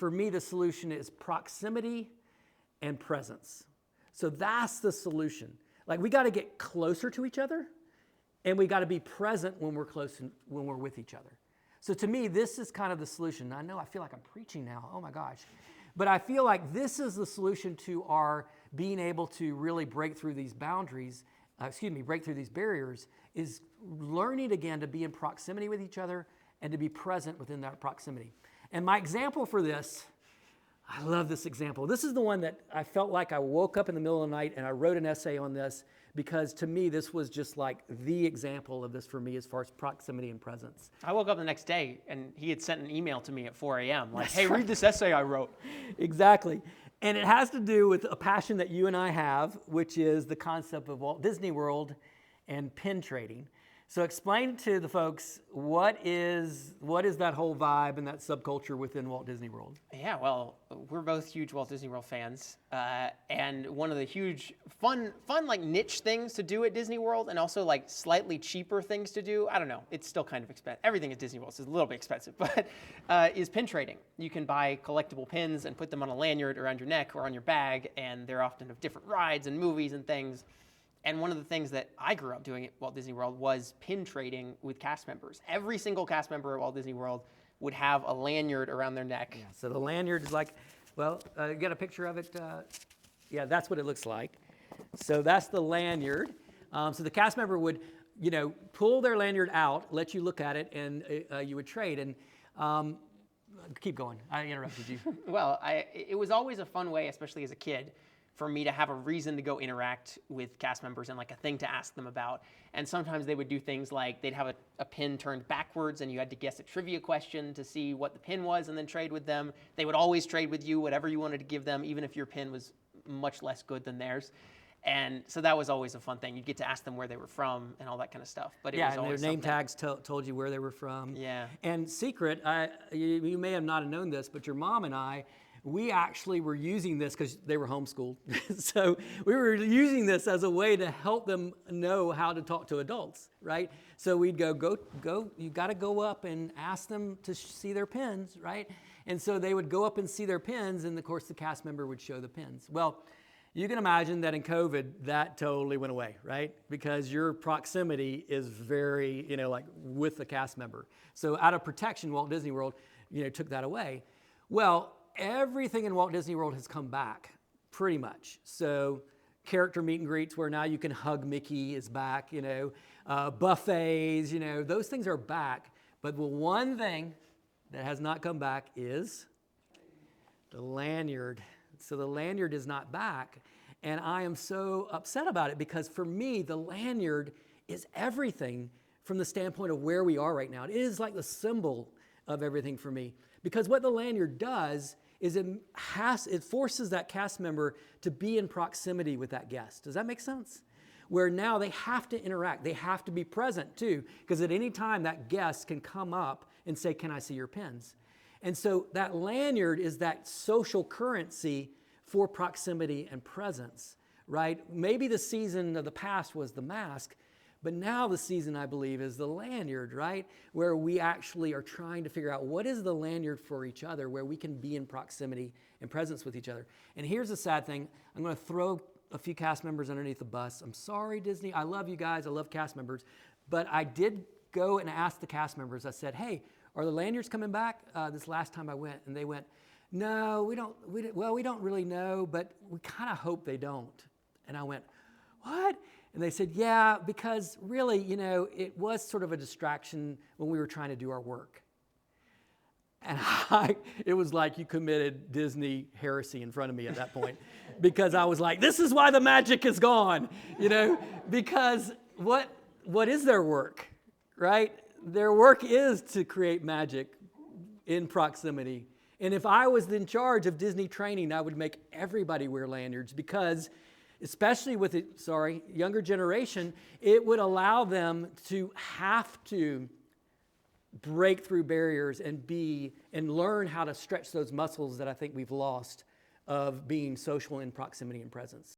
for me, the solution is proximity and presence. So that's the solution. Like, we got to get closer to each other, and we got to be present when we're close and when we're with each other. So to me, this is kind of the solution. I know I feel like I'm preaching now. Oh my gosh. But I feel like this is the solution to our being able to really break through these boundaries, break through these barriers, is learning again to be in proximity with each other and to be present within that proximity. And my example for this, I love this example. This is the one that I felt like I woke up in the middle of the night and I wrote an essay on this, because to me, this was just like the example of this for me as far as proximity and presence. I woke up the next day and he had sent an email to me at 4 a.m. like, That's hey, right. read this essay I wrote. Exactly. And it has to do with a passion that you and I have, which is the concept of Walt Disney World and pin trading. So explain to the folks, what is that whole vibe and that subculture within Walt Disney World? Yeah, well, we're both huge Walt Disney World fans. And one of the huge fun like niche things to do at Disney World, and also like slightly cheaper things to do, I don't know, it's still kind of expensive. Everything at Disney World is a little bit expensive, but is pin trading. You can buy collectible pins and put them on a lanyard around your neck or on your bag, and they're often of different rides and movies and things. And one of the things that I grew up doing at Walt Disney World was pin trading with cast members. Every single cast member at Walt Disney World would have a lanyard around their neck. Yeah, so the lanyard is like, well, you got a picture of it? Yeah, that's what it looks like. So that's the lanyard. So the cast member would, pull their lanyard out, let you look at it, and you would trade. And keep going. I interrupted you. Well, it was always a fun way, especially as a kid, for me to have a reason to go interact with cast members and like a thing to ask them about. And sometimes they would do things like they'd have a pin turned backwards and you had to guess a trivia question to see what the pin was and then trade with them. They would always trade with you, whatever you wanted to give them, even if your pin was much less good than theirs. And so that was always a fun thing. You'd get to ask them where they were from and all that kind of stuff. But it was and always their name tags told you where they were from. Yeah. And secret, you may have not known this, but your mom and I, we actually were using this because they were homeschooled. So we were using this as a way to help them know how to talk to adults, right? So we'd go, you got to go up and ask them to see their pins, right? And so they would go up and see their pins, and of course the cast member would show the pins. Well, you can imagine that in COVID, that totally went away, right? Because your proximity is very, like with the cast member. So out of protection, Walt Disney World, took that away. Well, everything in Walt Disney World has come back, pretty much. So character meet and greets where now you can hug Mickey is back, buffets, those things are back. But the one thing that has not come back is the lanyard. So the lanyard is not back. And I am so upset about it because for me, the lanyard is everything from the standpoint of where we are right now. It is like the symbol of everything for me. Because what the lanyard does is it forces that cast member to be in proximity with that guest. Does that make sense? Where now they have to interact. They have to be present too, because at any time that guest can come up and say, can I see your pins? And so that lanyard is that social currency for proximity and presence, right? Maybe the season of the past was the mask, but now the season, I believe, is the lanyard, right? Where we actually are trying to figure out what is the lanyard for each other, where we can be in proximity and presence with each other. And here's the sad thing. I'm going to throw a few cast members underneath the bus. I'm sorry, Disney. I love you guys. I love cast members. But I did go and ask the cast members. I said, hey, are the lanyards coming back this last time I went? And they went, no, we don't really know, but we kind of hope they don't. And I went, what? And they said, yeah, because really, it was sort of a distraction when we were trying to do our work. And it was like you committed Disney heresy in front of me at that point, because I was like, this is why the magic is gone, because what is their work, right? Their work is to create magic in proximity. And if I was in charge of Disney training, I would make everybody wear lanyards, because especially with the younger generation, it would allow them to have to break through barriers and learn how to stretch those muscles that I think we've lost of being social in proximity and presence.